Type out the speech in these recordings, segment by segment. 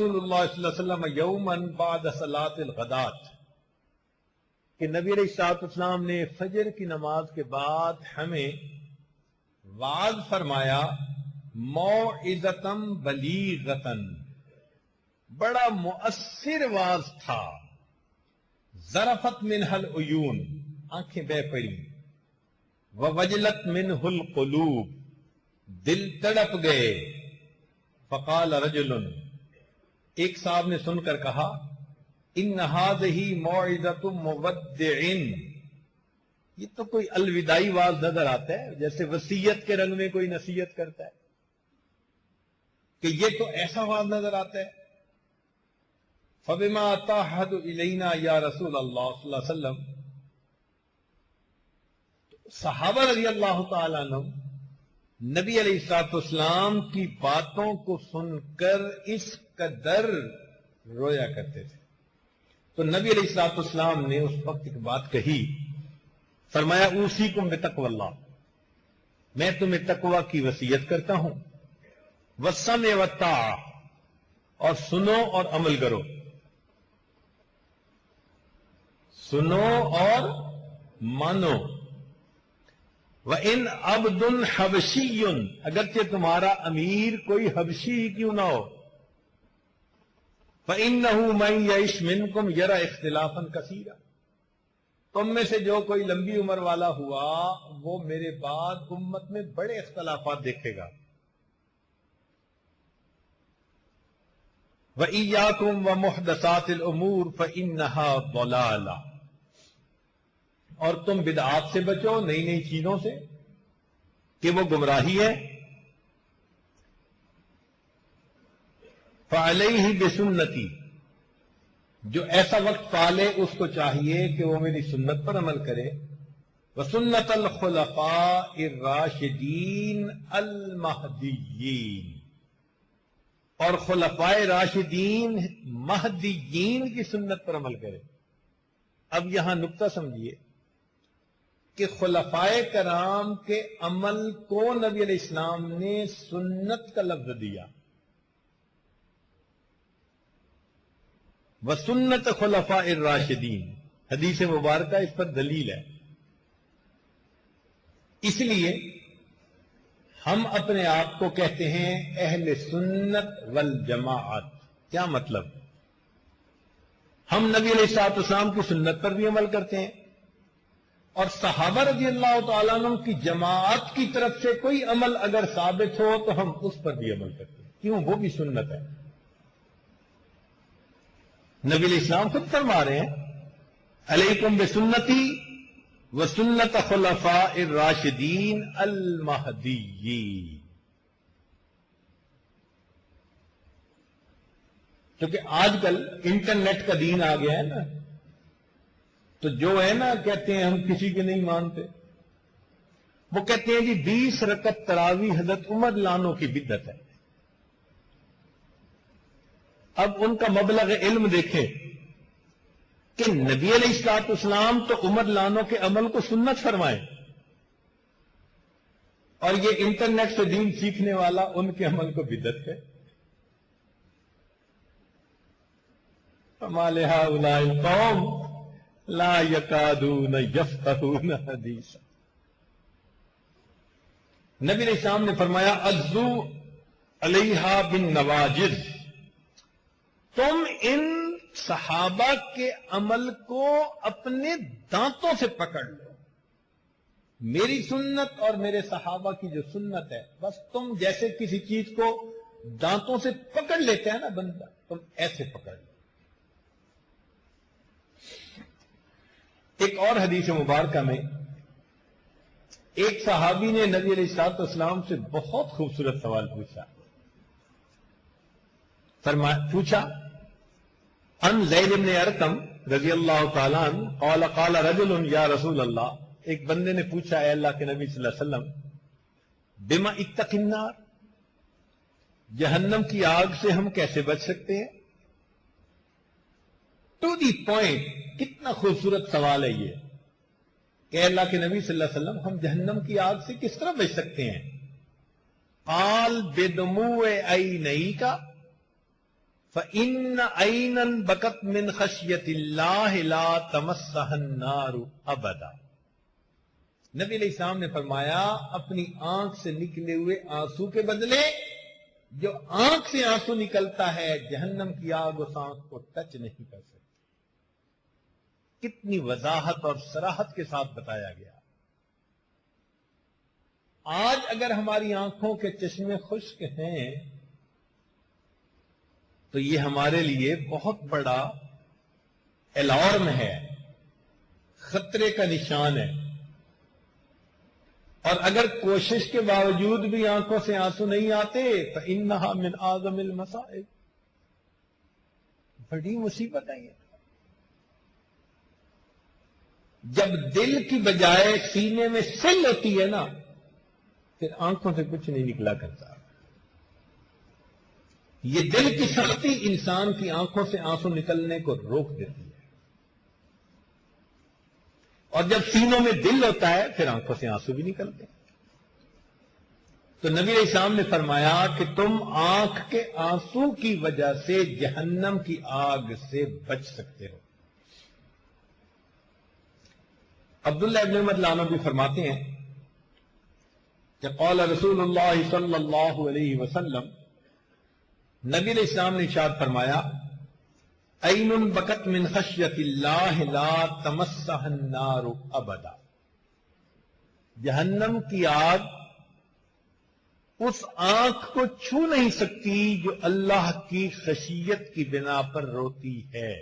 رسول اللہ صلی اللہ علیہ وسلم یومن بعد صلاۃ الغدات کہ نبی علیہ الصلوۃ والسلام نے فجر کی نماز کے بعد ہمیں وعظ فرمایا، موعظۃ بلیغۃ، بڑا مؤثر وعظ تھا، ذرفت منہ العیون، آنکھیں بہہ پڑی، ووجلت منہ القلوب، دل تڑپ گئے۔ فقال رجل، ایک صاحب نے سن کر کہا، ان هذه موعظۃ مودع، یہ تو کوئی الوداعی واز نظر آتا ہے، جیسے وصیت کے رنگ میں کوئی نصیحت کرتا ہے، کہ یہ تو ایسا واز نظر آتا ہے۔ فبما تعهد الینا یا رسول اللہ صلی اللہ علیہ وسلم، صحابہ رضی اللہ تعالیٰ عنہ نبی علیہ الصلوۃ والسلام کی باتوں کو سن کر اس قدر رویا کرتے تھے۔ تو نبی علیہ الصلوۃ والسلام نے اس وقت ایک بات کہی، فرمایا اوصیکم بتقوی اللہ، میں تمہیں تقوی کی وصیت کرتا ہوں، والسمع والطاعہ، اور سنو اور عمل کرو، سنو اور مانو۔ وَإِنْ عَبْدٌ حَبْشِيٌّ، اگرچہ تمہارا امیر کوئی حبشی ہی کیوں نہ ہو، فَإِنَّهُ مَنْ يَعِشْ مِنْكُمْ يَرَى اخْتِلَافًا كَثِيرًا، تم میں سے جو کوئی لمبی عمر والا ہوا وہ میرے بعد امت میں بڑے اختلافات دیکھے گا۔ وَإِيَّاكُمْ وَمُحْدَثَاتِ الْأُمُورِ فَإِنَّهَا ضَلَالَةٌ، اور تم بدعات سے بچو، نئی نئی چیزوں سے، کہ وہ گمراہی ہے۔ فَعَلَيْهِ بِسُنَّتِي، جو ایسا وقت پالے اس کو چاہیے کہ وہ میری سنت پر عمل کرے، وَسُنَّةَ الْخُلَفَاءِ الرَّاشِدِينَ الْمَهْدِيِّينَ، اور خلفائے راشدین مہدیین کی سنت پر عمل کرے۔ اب یہاں نکتہ سمجھیے کہ خلفائے کرام کے عمل کو نبی علیہ السلام نے سنت کا لفظ دیا، وسنت خلفاء الراشدین، حدیث مبارکہ اس پر دلیل ہے۔ اس لیے ہم اپنے آپ کو کہتے ہیں اہل سنت والجماعت۔ کیا مطلب؟ ہم نبی علیہ الصلوۃ والسلام کی سنت پر بھی عمل کرتے ہیں، اور صحابہ رضی اللہ تعالیٰ عنہ کی جماعت کی طرف سے کوئی عمل اگر ثابت ہو تو ہم اس پر بھی عمل کرتے ہیں، کیوں؟ وہ بھی سنت ہے۔ نبی علیہ السلام خود فرما رہے ہیں، علیکم بسنتی وسنت خلفاء الراشدین المہدیین۔ کیونکہ آج کل انٹرنیٹ کا دین آ گیا ہے نا، تو جو ہے نا کہتے ہیں ہم کسی کے نہیں مانتے، وہ کہتے ہیں جی 20 رکعت تراویح حضرت عمر لانو کی بدعت ہے۔ اب ان کا مبلغ علم دیکھیں کہ نبی علیہ الصلوۃ والسلام تو عمر لانو کے عمل کو سنت فرمائے، اور یہ انٹرنیٹ سے دین سیکھنے والا ان کے عمل کو بدعت ہے۔ فما لہؤلاء القوم لا یکادون یفقہون حدیثا۔ نبی علیہ السلام نے فرمایا عضو علیہا بالنواجذ، تم ان صحابہ کے عمل کو اپنے دانتوں سے پکڑ لو۔ میری سنت اور میرے صحابہ کی جو سنت ہے، بس تم جیسے کسی چیز کو دانتوں سے پکڑ لیتے ہیں نا بندہ، تم ایسے پکڑ لو۔ ایک اور حدیث مبارکہ میں ایک صحابی نے نبی علیہ الصلوۃ والسلام سے بہت خوبصورت سوال پوچھا۔ پوچھا ان زید بن ارقم رضی اللہ تعالیٰ عنہ قال قال رجل یا رسول اللہ، ایک بندے نے پوچھا اے اللہ کے نبی صلی اللہ علیہ وسلم، بما اتق النار، جہنم کی آگ سے ہم کیسے بچ سکتے ہیں؟ ٹو دی پوائنٹ، کتنا خوبصورت سوال ہے یہ کہ اللہ کے نبی صلی اللہ علیہ وسلم ہم جہنم کی آگ سے کس طرح بچ سکتے ہیں؟ قال بدموع عینیک فَإِنَّ عَيْنًا بَكَتْ مِنْ خَشْيَةِ اللَّهِ لَا تَمَسَّهَا النَّارُ أَبَدًا۔ نبی علیہ السلام نے فرمایا اپنی آنکھ سے نکلے ہوئے آنسو کے بدلے جو آنکھ سے آنسو نکلتا ہے جہنم کی آگ اس آنکھ کو ٹچ نہیں کر سکتی۔ کتنی وضاحت اور صراحت کے ساتھ بتایا گیا۔ آج اگر ہماری آنکھوں کے چشمے خشک ہیں تو یہ ہمارے لیے بہت بڑا الارم ہے، خطرے کا نشان ہے۔ اور اگر کوشش کے باوجود بھی آنکھوں سے آنسو نہیں آتے فَإِنَّهَا مِنْ أَعْظَمِ الْمَصَائِبِ، بڑی مصیبت ہے یہ۔ جب دل کی بجائے سینے میں سل ہوتی ہے نا پھر آنکھوں سے کچھ نہیں نکلا کرتا۔ یہ دل کی سختی انسان کی آنکھوں سے آنسو نکلنے کو روک دیتی ہے، اور جب سینوں میں دل ہوتا ہے پھر آنکھوں سے آنسو بھی نکلتے ہیں۔ تو نبی علیہ السلام نے فرمایا کہ تم آنکھ کے آنسو کی وجہ سے جہنم کی آگ سے بچ سکتے ہو۔ عبداللہ ابن عمر عنہ بھی فرماتے ہیں کہ قال رسول اللہ صلی اللہ علیہ وسلم، نبی علیہ السلام نے ارشاد فرمایا عین بکت من خشیت اللہ لا تمسها النار ابدا، جہنم کی آگ اس آنکھ کو چھو نہیں سکتی جو اللہ کی خشیت کی بنا پر روتی ہے۔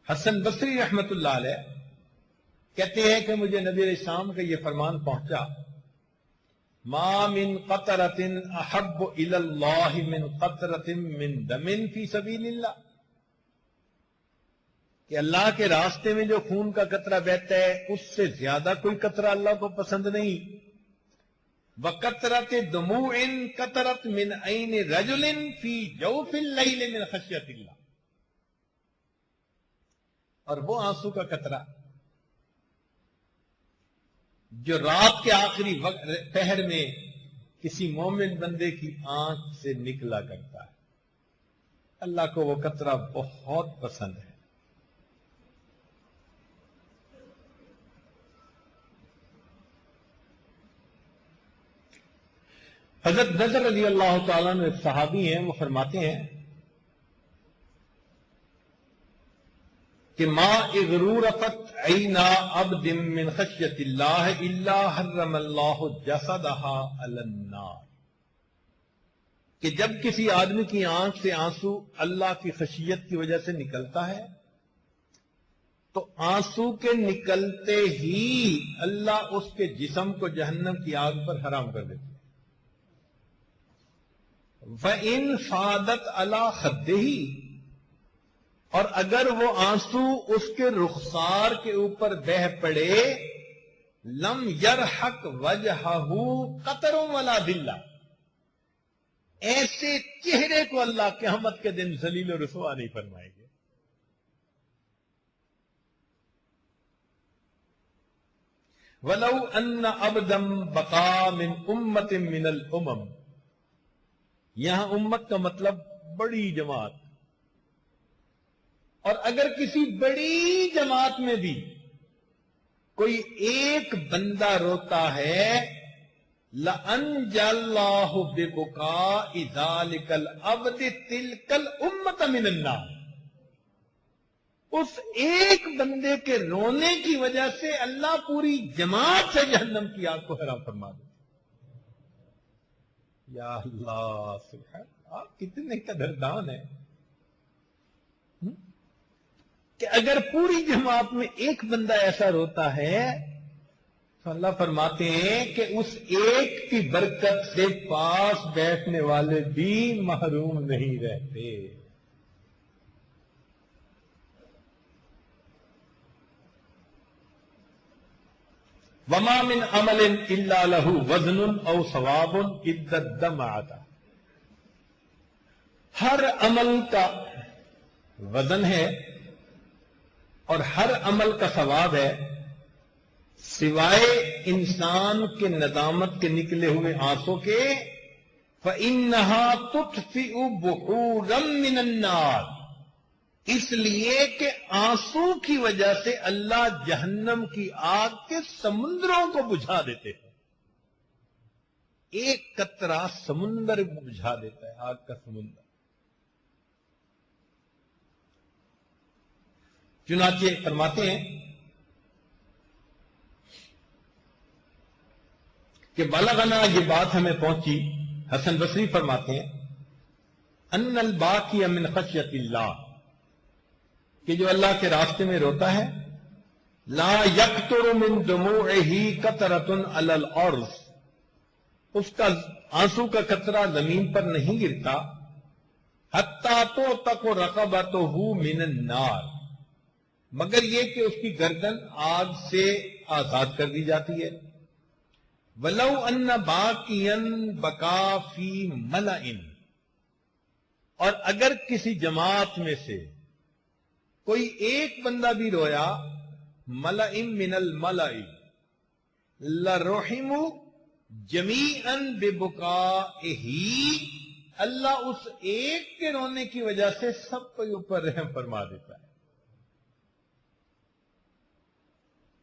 حسن بصری رحمت اللہ علیہ کہتے ہیں کہ مجھے نبی علیہ السلام کا یہ فرمان پہنچا، ما من قطرۃ احب الی اللہ من قطرۃ من دم فی سبیل اللہ، کہ اللہ کے راستے میں جو خون کا قطرہ بہتا ہے اس سے زیادہ کوئی قطرہ اللہ کو پسند نہیں۔ وقطرۃ دموع قطرت من عین رجل فی جوف اللیل من خشیۃ اللہ، اور وہ آنسو کا قطرہ جو رات کے آخری پہر میں کسی مومن بندے کی آنکھ سے نکلا کرتا ہے، اللہ کو وہ قطرہ بہت پسند ہے۔ حضرت نذر رضی اللہ تعالیٰ عنہ ایک صحابی ہیں، وہ فرماتے ہیں کہ ما اغرورفت عینا عبد من خشیت اللہ الا حرم اللہ جسدها علی النار، کہ جب کسی آدمی کی آنکھ سے آنسو اللہ کی خشیت کی وجہ سے نکلتا ہے تو آنسو کے نکلتے ہی اللہ اس کے جسم کو جہنم کی آگ پر حرام کر دیتے ہیں۔ وَإِن فَادَتْ عَلَى خَدِّهِ، اور اگر وہ آنسو اس کے رخسار کے اوپر بہ پڑے لم یرحق وجہہ قطر ولا ذلہ، ایسے چہرے کو اللہ قیامت کے دن ذلیل و رسوا نہیں فرمائے گے۔ وَلَوْ أَنَّ عَبْدًا بَقَى مِنْ أُمَّةٍ مِنَ الْأُمَمِ، یہاں امت کا مطلب بڑی جماعت، اور اگر کسی بڑی جماعت میں بھی کوئی ایک بندہ روتا ہے لَأَنْجَى اللَّهُ بِبُكَاءِ ذَلِكَ الْعَبْدِ تِلْكَ الْأُمَّةَ مِنَ النَّارِ، اس ایک بندے کے رونے کی وجہ سے اللہ پوری جماعت سے جہنم کی آگ کو حرام فرما دے۔ یا اللہ، سبحان اللہ، کتنے قدردان ہے کہ اگر پوری جماعت میں ایک بندہ ایسا روتا ہے تو اللہ فرماتے ہیں کہ اس ایک کی برکت سے پاس بیٹھنے والے بھی محروم نہیں رہتے۔ وما من عمل الا له وزن او ثواب اذا الدمعۃ، ہر عمل کا وزن ہے اور ہر عمل کا ثواب ہے سوائے انسان کے ندامت کے نکلے ہوئے آنسوں کے فَإِنَّهَا تُطْفِئُ بُحُورًا مِّنَ النَّارِ، اس لیے کہ آنسو کی وجہ سے اللہ جہنم کی آگ کے سمندروں کو بجھا دیتے ہیں. ایک قطرہ سمندر بجھا دیتا ہے، آگ کا سمندر. چنانچہ فرماتے ہیں کہ بلغنا، یہ بات ہمیں پہنچی، حسن بصری فرماتے ہیں ان الباقی من خشیت اللہ، کہ جو اللہ کے راستے میں روتا ہے، لا یقطر من دموعہ قطرۃ علی الارض، اس کا آنسو کا قطرہ زمین پر نہیں گرتا، حتی تعتق رقبتہ من النار، مگر یہ کہ اس کی گردن آگ سے آزاد کر دی جاتی ہے. وَلَوْ أَنَّ بَاقِيًا بَكَا فِي مَلَئٍ، اور اگر کسی جماعت میں سے کوئی ایک بندہ بھی رویا، مَلَئٍ مِّنَ الْمَلَئِ لَرُحِمُوا جَمِيعًا بِبُكَائِهِ، اللہ اس ایک کے رونے کی وجہ سے سب کے اوپر رحم فرما دیتا ہے.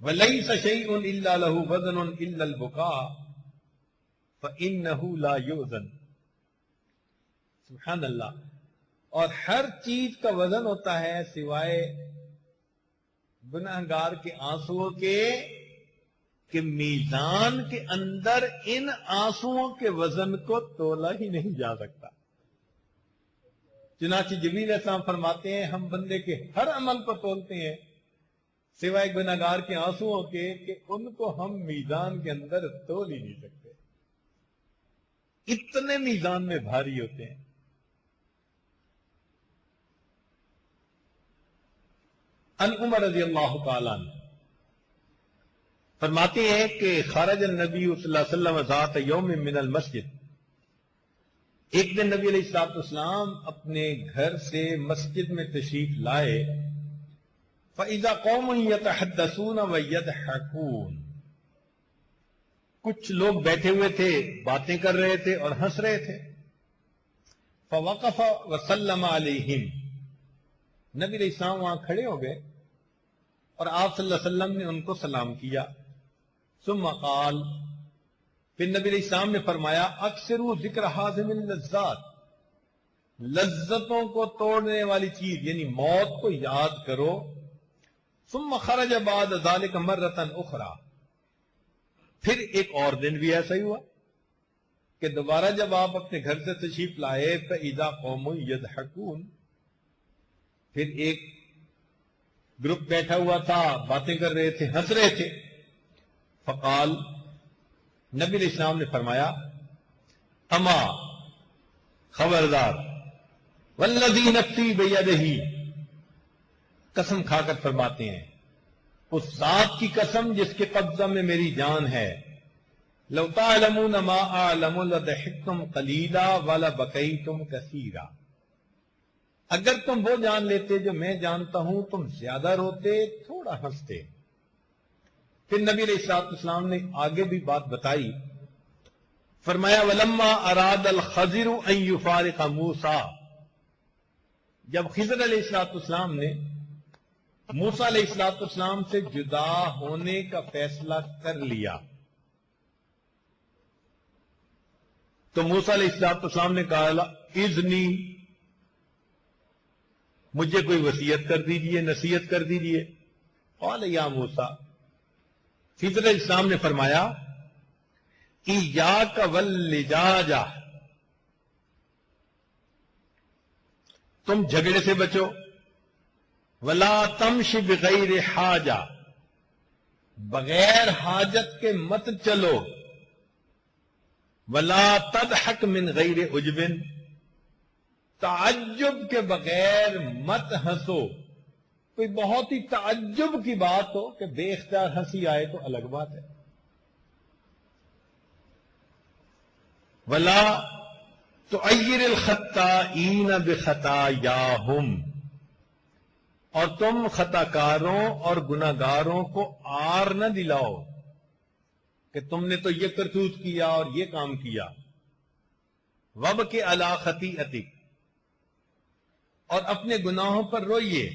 وَلَيْسَ شَيْءٌ إِلَّا لَهُ وَزْنٌ إِلَّا الْبُكَاءُ فَإِنَّهُ لَا يُؤْذَنُ. سبحان اللہ. اور ہر چیز کا وزن ہوتا ہے سوائے گناہگار کے آنسوؤں کے، کہ میزان کے اندر ان آنسوؤں کے وزن کو تولا ہی نہیں جا سکتا. چنانچہ جبریل علیہ السلام فرماتے ہیں ہم بندے کے ہر عمل کو تولتے ہیں سوائے گناہگار کے آنسوؤں کے، کہ ان کو ہم میزان کے اندر تول ہی نہیں سکتے، اتنے میزان میں بھاری ہوتے ہیں. ان عمر رضی اللہ تعالیٰ عنہ فرماتے ہیں کہ خرج النبی صلی اللہ علیہ وسلم ذات یوم من المسجد، ایک دن نبی علیہ الصلوۃ والسلام اپنے گھر سے مسجد میں تشریف لائے. فَإِذَا قَوْمٌ يَتَحَدَّثُونَ وَيَضْحَكُونَ، کچھ لوگ بیٹھے ہوئے تھے، باتیں کر رہے تھے اور ہنس رہے تھے. فَوَقَفَ وَسَلَّمَ عَلَيْهِمْ، نبی علیہ السلام وہاں کھڑے ہو گئے اور آپ صلی اللہ علیہ وسلم نے ان کو سلام کیا. ثم قال، پھر نبی علیہ السلام نے فرمایا اکثروا ذکر حازم اللذات، لذتوں کو توڑنے والی چیز یعنی موت کو یاد کرو. ثم خرج بعد ذلك مرة اخرى، پھر ایک اور دن بھی ایسا ہی ہوا کہ دوبارہ جب آپ اپنے گھر سے تشریف لائے فَإِذَا قَوْمٌ يَضْحَكُونَ، پھر ایک گروپ بیٹھا ہوا تھا، باتیں کر رہے تھے، ہنس رہے تھے. فقال، نبی علیہ السلام نے فرمایا اما، خبردار، والذی نفسی بیدہ، قسم کھا کر فرماتے ہیں اس ذات کی قسم جس کے قبضہ میں میری جان ہے، لو تعلمون ما اعلم لضحکتم قلیلا ولبکیتم کثیرا، اگر تم وہ جان لیتے جو میں جانتا ہوں تم زیادہ روتے، تھوڑا ہنستے. پھر نبی علیہ الصلوۃ والسلام نے آگے بھی بات بتائی. فرمایا ولما اراد الخضر ان یفارق موسیٰ، جب خضر علیہ الصلوۃ والسلام نے موسیٰ علیہ الصلوۃ والسلام سے جدا ہونے کا فیصلہ کر لیا، تو موسیٰ علیہ الصلوۃ والسلام نے کہا اذنی، مجھے کوئی وصیت کر دیجئے، نصیحت کر دیجئے. قال یا موسیٰ، خضر علیہ السلام نے فرمایا ایاک واللجاجہ، تم جھگڑے سے بچو، ولا تمش بغیر حاجہ، بغیر حاجت کے مت چلو، ولا تضحک من غیر عجب، تعجب کے بغیر مت ہنسو. کوئی بہت ہی تعجب کی بات ہو کہ بے اختیار ہنسی آئے تو الگ بات ہے. ولا تعیر الخطائین بخطایاہم، اور تم خطا کاروں اور گناہگاروں کو آر نہ دلاؤ کہ تم نے تو یہ کرتوت کیا اور یہ کام کیا. وب کے علا خطیئتی، اور اپنے گناہوں پر روئیے۔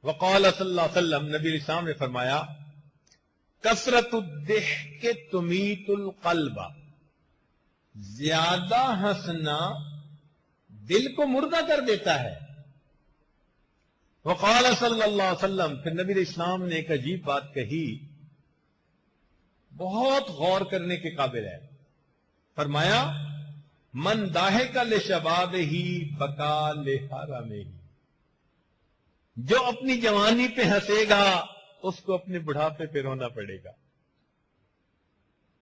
وقال صلی اللہ علیہ وسلم، نبی علیہ السلام نے فرمایا کثرت الضحک تمیت القلب، زیادہ ہنسنا دل کو مردہ کر دیتا ہے۔ وقال صلی اللہ علیہ وسلم، پھر نبی علیہ السلام نے ایک عجیب بات کہی، بہت غور کرنے کے قابل ہے۔ فرمایا من ضاحک لشبابہ بکا لحرمہ، جو اپنی جوانی پہ ہنسے گا اس کو اپنے بڑھاپے پہ رونا پڑے گا۔